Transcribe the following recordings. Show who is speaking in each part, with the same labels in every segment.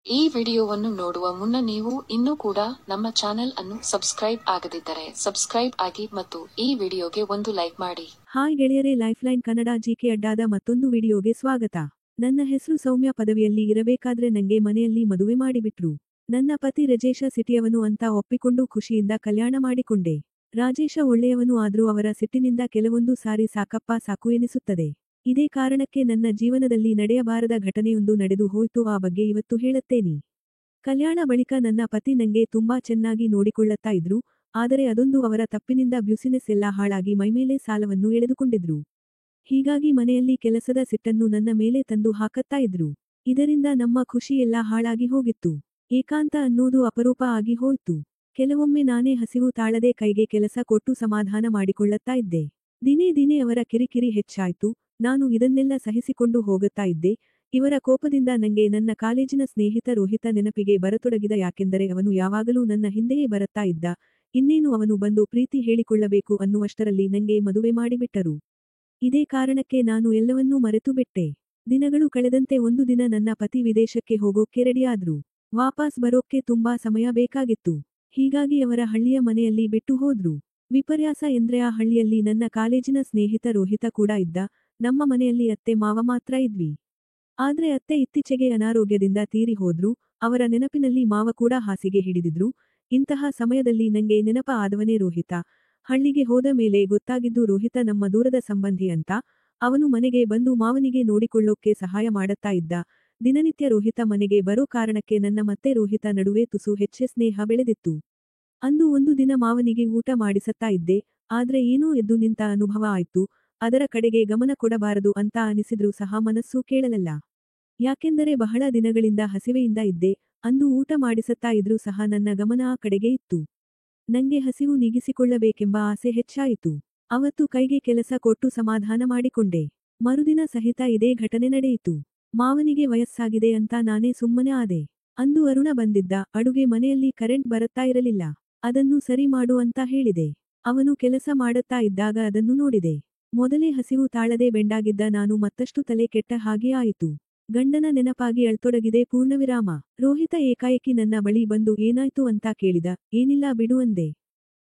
Speaker 1: ಈ ವಿಡಿಯೋವನ್ನು ನೋಡುವ ಮುನ್ನ ನೀವು ಇನ್ನೂ ಕೂಡ ನಮ್ಮ ಚಾನೆಲ್ ಅನ್ನು ಸಬ್ಸ್ಕ್ರೈಬ್ ಆಗದಿದ್ದರೆ ಸಬ್ಸ್ಕ್ರೈಬ್ ಆಗಿ ಮತ್ತು ಈ ವಿಡಿಯೋಗೆ ಒಂದು ಲೈಕ್ ಮಾಡಿ.
Speaker 2: ಹಾಯ್ ಗೆಳೆಯರೇ, ಲೈಫ್ಲೈನ್ ಕನ್ನಡ ಜಿಕೆ ಅಡ್ಡಾದ ಮತ್ತೊಂದು ವಿಡಿಯೋಗೆ ಸ್ವಾಗತ. ನನ್ನ ಹೆಸರು ಸೌಮ್ಯ. ಪದವಿಯಲ್ಲಿ ಇರಬೇಕಾದ್ರೆ ನಂಗೆ ಮನೆಯಲ್ಲಿ ಮದುವೆ ಮಾಡಿಬಿಟ್ರು. ನನ್ನ ಪತಿ ರಾಜೇಶ ಸಿಟಿಯವನು ಅಂತ ಒಪ್ಪಿಕೊಂಡು ಖುಷಿಯಿಂದ ಕಲ್ಯಾಣ ಮಾಡಿಕೊಂಡೆ. ರಾಜೇಶ ಒಳ್ಳೆಯವನು, ಆದ್ರೂ ಅವರ ಸಿಟ್ಟಿನಿಂದ ಕೆಲವೊಂದು ಸಾರಿ ಸಾಕಪ್ಪ ಸಾಕು ಎನಿಸುತ್ತದೆ. ಇದೇ ಕಾರಣಕ್ಕೆ ನನ್ನ ಜೀವನದಲ್ಲಿ ನಡೆಯಬಾರದ ಘಟನೆಯೊಂದು ನಡೆದು ಹೋಯ್ತು. ಆ ಬಗ್ಗೆ ಇವತ್ತು ಹೇಳುತ್ತೇನೆ. ಕಲ್ಯಾಣ ಬಳಿಕ ನನ್ನ ಪತಿ ನಂಗೆ ತುಂಬಾ ಚೆನ್ನಾಗಿ ನೋಡಿಕೊಳ್ಳುತ್ತಾ ಇದ್ರು. ಆದರೆ ಅದೊಂದು ಅವರ ತಪ್ಪಿನಿಂದ ಬ್ಯುಸಿನೆಸ್ ಎಲ್ಲ ಹಾಳಾಗಿ ಮೈಮೇಲೆ ಸಾಲವನ್ನು ಎಳೆದುಕೊಂಡಿದ್ರು. ಹೀಗಾಗಿ ಮನೆಯಲ್ಲಿ ಕೆಲಸದ ಸಿಟ್ಟನ್ನು ನನ್ನ ಮೇಲೆ ತಂದು ಹಾಕತ್ತಾ ಇದ್ರು. ಇದರಿಂದ ನಮ್ಮ ಖುಷಿ ಎಲ್ಲ ಹಾಳಾಗಿ ಹೋಗಿತ್ತು. ಏಕಾಂತ ಅನ್ನೋದು ಅಪರೂಪ ಆಗಿ ಹೋಯ್ತು. ಕೆಲವೊಮ್ಮೆ ನಾನೇ ಹಸಿವು ತಾಳದೆ ಕೈಗೆ ಕೆಲಸ ಕೊಟ್ಟು ಸಮಾಧಾನ ಮಾಡಿಕೊಳ್ಳುತ್ತಾ ಇದ್ದೆ. ದಿನೇ ದಿನೇ ಅವರ ಕಿರಿಕಿರಿ ಹೆಚ್ಚಾಯ್ತು. ನಾನು ಇದನ್ನೆಲ್ಲ ಸಹಿಸಿಕೊಂಡು ಹೋಗುತ್ತಾ ಇದ್ದೆ. ಇವರ ಕೋಪದಿಂದ ನಂಗೆ ನನ್ನ ಕಾಲೇಜಿನ ಸ್ನೇಹಿತ ರೋಹಿತ ನೆನಪಿಗೆ ಬರತೊಡಗಿದ. ಯಾಕೆಂದರೆ ಅವನು ಯಾವಾಗಲೂ ನನ್ನ ಹಿಂದೆಯೇ ಬರುತ್ತಾ ಇದ್ದ. ಇನ್ನೇನು ಅವನು ಬಂದು ಪ್ರೀತಿ ಹೇಳಿಕೊಳ್ಳಬೇಕು ಅನ್ನುವಷ್ಟರಲ್ಲಿ ನಂಗೆ ಮದುವೆ ಮಾಡಿಬಿಟ್ಟರು. ಇದೇ ಕಾರಣಕ್ಕೆ ನಾನು ಎಲ್ಲವನ್ನೂ ಮರೆತು ಬಿಟ್ಟೆ. ದಿನಗಳು ಕಳೆದಂತೆ ಒಂದು ದಿನ ನನ್ನ ಪತಿ ವಿದೇಶಕ್ಕೆ ಹೋಗೋಕ್ಕೆ ರೆಡಿಯಾದ್ರು. ವಾಪಸ್ ಬರೋಕ್ಕೆ ತುಂಬಾ ಸಮಯ ಬೇಕಾಗಿತ್ತು. ಹೀಗಾಗಿ ಅವರ ಹಳ್ಳಿಯ ಮನೆಯಲ್ಲಿ ಬಿಟ್ಟು ಹೋದ್ರು. ವಿಪರ್ಯಾಸ ಎಂದ್ರೆ ಆ ಹಳ್ಳಿಯಲ್ಲಿ ನನ್ನ ಕಾಲೇಜಿನ ಸ್ನೇಹಿತ ರೋಹಿತ ಕೂಡ ಇದ್ದ. ನಮ್ಮ ಮನೆಯಲ್ಲಿ ಅತ್ತೆ ಮಾವ ಮಾತ್ರ ಇದ್ವಿ. ಆದ್ರೆ ಅತ್ತೆ ಇತ್ತೀಚೆಗೆ ಅನಾರೋಗ್ಯದಿಂದ ತೀರಿ ಹೋದ್ರು. ಅವರ ನೆನಪಿನಲ್ಲಿ ಮಾವ ಕೂಡ ಹಾಸಿಗೆ ಹಿಡಿದಿದ್ರು. ಇಂತಹ ಸಮಯದಲ್ಲಿ ನಂಗೆ ನೆನಪ ಆದವನೇ ರೋಹಿತ. ಹಳ್ಳಿಗೆ ಹೋದ ಮೇಲೆ ಗೊತ್ತಾಗಿದ್ದು ರೋಹಿತ ನಮ್ಮ ದೂರದ ಸಂಬಂಧಿ ಅಂತ. ಅವನು ಮನೆಗೆ ಬಂದು ಮಾವನಿಗೆ ನೋಡಿಕೊಳ್ಳೋಕೆ ಸಹಾಯ ಮಾಡುತ್ತಾ ಇದ್ದ. ದಿನನಿತ್ಯ ರೋಹಿತ ಮನೆಗೆ ಬರೋ ಕಾರಣಕ್ಕೆ ನನ್ನ ಮತ್ತೆ ರೋಹಿತ ನಡುವೆ ತುಸು ಹೆಚ್ಚೆ ಸ್ನೇಹ ಬೆಳೆದಿತ್ತು. ಅಂದು ಒಂದು ದಿನ ಮಾವನಿಗೆ ಊಟ ಮಾಡಿಸುತ್ತಾ ಇದ್ದೆ. ಆದ್ರೆ ಏನೋ ಎದ್ದು ನಿಂತ ಅನುಭವ ಆಯ್ತು. ಅದರ ಕಡೆಗೆ ಗಮನ ಕೊಡಬಾರದು ಅಂತ ಅನಿಸಿದ್ರೂ ಸಹ ಮನಸ್ಸು ಕೇಳಲಿಲ್ಲ. ಯಾಕೆಂದರೆ ಬಹಳ ದಿನಗಳಿಂದ ಹಸಿವೆಯಿಂದ ಇದ್ದೆ. ಅಂದು ಊಟ ಮಾಡಿಸುತ್ತಾ ಇದ್ರೂ ಸಹ ನನ್ನ ಗಮನ ಆ ಕಡೆಗೆ ಇತ್ತು. ನಂಗೆ ಹಸಿವು ನೀಗಿಸಿಕೊಳ್ಳಬೇಕೆಂಬ ಆಸೆ ಹೆಚ್ಚಾಯಿತು. ಅವತ್ತು ಕೈಗೆ ಕೆಲಸ ಕೊಟ್ಟು ಸಮಾಧಾನ ಮಾಡಿಕೊಂಡೆ. ಮರುದಿನ ಸಹಿತ ಇದೇ ಘಟನೆ ನಡೆಯಿತು. ಮಾವನಿಗೆ ವಯಸ್ಸಾಗಿದೆ ಅಂತ ನಾನೇ ಸುಮ್ಮನೆ ಆದೆ. ಅಂದು ಅರುಣ ಬಂದಿದ್ದ. ಅಡುಗೆ ಮನೆಯಲ್ಲಿ ಕರೆಂಟ್ ಬರುತ್ತಾ ಇರಲಿಲ್ಲ. ಅದನ್ನು ಸರಿ ಮಾಡು ಅಂತ ಹೇಳಿದೆ. ಅವನು ಕೆಲಸ ಮಾಡುತ್ತಾ ಇದ್ದಾಗ ಅದನ್ನು ನೋಡಿದೆ. ಮೊದಲೇ ಹಸಿವು ತಾಳದೆ ಬೆಂಡಾಗಿದ್ದ ನಾನು ಮತ್ತಷ್ಟು ತಲೆ ಕೆಟ್ಟ ಹಾಗೆ ಆಯಿತು. ಗಂಡನ ನೆನಪಾಗಿ ಅಳ್ತೊಡಗಿದೆ. ಪೂರ್ಣವಿರಾಮ. ರೋಹಿತ ಏಕಾಏಕಿ ನನ್ನ ಬಳಿ ಬಂದು ಏನಾಯ್ತು ಅಂತ ಕೇಳಿದ. ಏನಿಲ್ಲ ಬಿಡು ಅಂದೆ.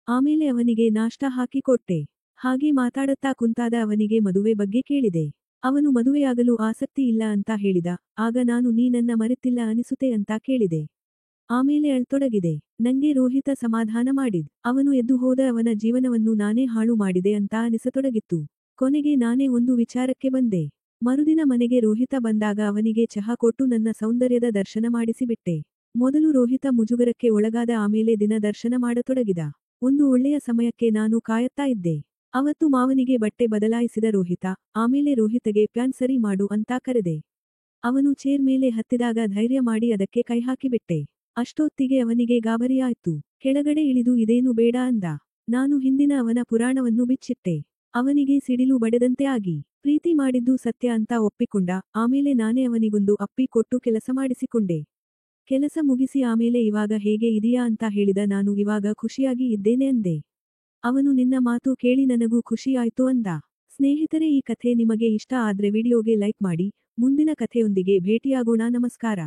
Speaker 2: ಆಮೇಲೆ ಅವನಿಗೆ ನಾಷ್ಟಾ ಹಾಕಿ ಕೊಟ್ಟೆ. ಹಾಗೆ ಮಾತಾಡುತ್ತಾ ಕುಂತಾದ. ಅವನಿಗೆ ಮದುವೆ ಬಗ್ಗೆ ಕೇಳಿದೆ. ಅವನು ಮದುವೆಯಾಗಲು ಆಸಕ್ತಿ ಇಲ್ಲ ಅಂತ ಹೇಳಿದ. ಆಗ ನಾನು ನೀ ನನ್ನ ಮರೆತಿಲ್ಲ ಅನಿಸುತ್ತೆ ಅಂತ ಕೇಳಿದೆ. ಆಮೇಲೆ ಅಳ್ತೊಡಗಿದೆ. ನಂಗೆ ರೋಹಿತ ಸಮಾಧಾನ ಮಾಡಿದ್. ಅವನು ಎದ್ದು ಹೋದ. ಅವನ ಜೀವನವನ್ನು ನಾನೇ ಹಾಳು ಮಾಡಿದೆ ಅಂತ ಅನಿಸತೊಡಗಿತ್ತು. ಕೊನೆಗೆ ನಾನೇ ಒಂದು ವಿಚಾರಕ್ಕೆ ಬಂದೆ. ಮರುದಿನ ಮನೆಗೆ ರೋಹಿತ ಬಂದಾಗ ಅವನಿಗೆ ಚಹಾ ಕೊಟ್ಟು ನನ್ನ ಸೌಂದರ್ಯದ ದರ್ಶನ ಮಾಡಿಸಿಬಿಟ್ಟೆ. ಮೊದಲು ರೋಹಿತ ಮುಜುಗರಕ್ಕೆ ಒಳಗಾದ. ಆಮೇಲೆ ದಿನ ದರ್ಶನ ಮಾಡತೊಡಗಿದ. ಒಂದು ಒಳ್ಳೆಯ ಸಮಯಕ್ಕೆ ನಾನು ಕಾಯುತ್ತಾ ಇದ್ದೆ. ಅವತ್ತು ಮಾವನಿಗೆ ಬಟ್ಟೆ ಬದಲಾಯಿಸಿದ ರೋಹಿತ. ಆಮೇಲೆ ರೋಹಿತಗೆ ಪ್ಯಾನ್ ಸರಿ ಮಾಡು ಅಂತ ಕರೆದೆ. ಅವನು ಚೇರ್ ಮೇಲೆ ಹತ್ತಿದಾಗ ಧೈರ್ಯ ಮಾಡಿ ಅದಕ್ಕೆ ಕೈ ಹಾಕಿಬಿಟ್ಟೆ. ಅಷ್ಟೊತ್ತಿಗೆ ಅವನಿಗೆ ಗಾಬರಿಯಾಯ್ತು. ಕೆಳಗಡೆ ಇಳಿದು ಇದೇನು ಬೇಡ ಅಂದ. ನಾನು ಹಿಂದಿನ ಅವನ ಪುರಾಣವನ್ನು ಬಿಚ್ಚಿಟ್ಟೆ. ಅವನಿಗೆ ಸಿಡಿಲು ಬಡೆದಂತೆ ಆಗಿ. ಪ್ರೀತಿ ಮಾಡಿದ್ದು ಸತ್ಯ ಅಂತ ಒಪ್ಪಿಕೊಂಡ. ಆಮೇಲೆ ನಾನೇ ಅವನಿಗೊಂದು ಅಪ್ಪಿ ಕೊಟ್ಟು ಕೆಲಸ ಮಾಡಿಸಿಕೊಂಡೆ. ಕೆಲಸ ಮುಗಿಸಿ ಆಮೇಲೆ ಇವಾಗ ಹೇಗೆ ಇದೀಯಾ ಅಂತ ಹೇಳಿದ. ನಾನು ಇವಾಗ ಖುಷಿಯಾಗಿ ಇದ್ದೇನೆ ಅಂದೆ. ಅವನು ನಿನ್ನ ಮಾತು ಕೇಳಿ ನನಗೂ ಖುಷಿ ಆಯ್ತು ಅಂದ. ಸ್ನೇಹಿತರೆ, ಈ ಕಥೆ ನಿಮಗೆ ಇಷ್ಟ ಆದ್ರೆ ವಿಡಿಯೋಗೆ ಲೈಕ್ ಮಾಡಿ. ಮುಂದಿನ ಕಥೆಯೊಂದಿಗೆ ಭೇಟಿಯಾಗೋಣ. ನಮಸ್ಕಾರ.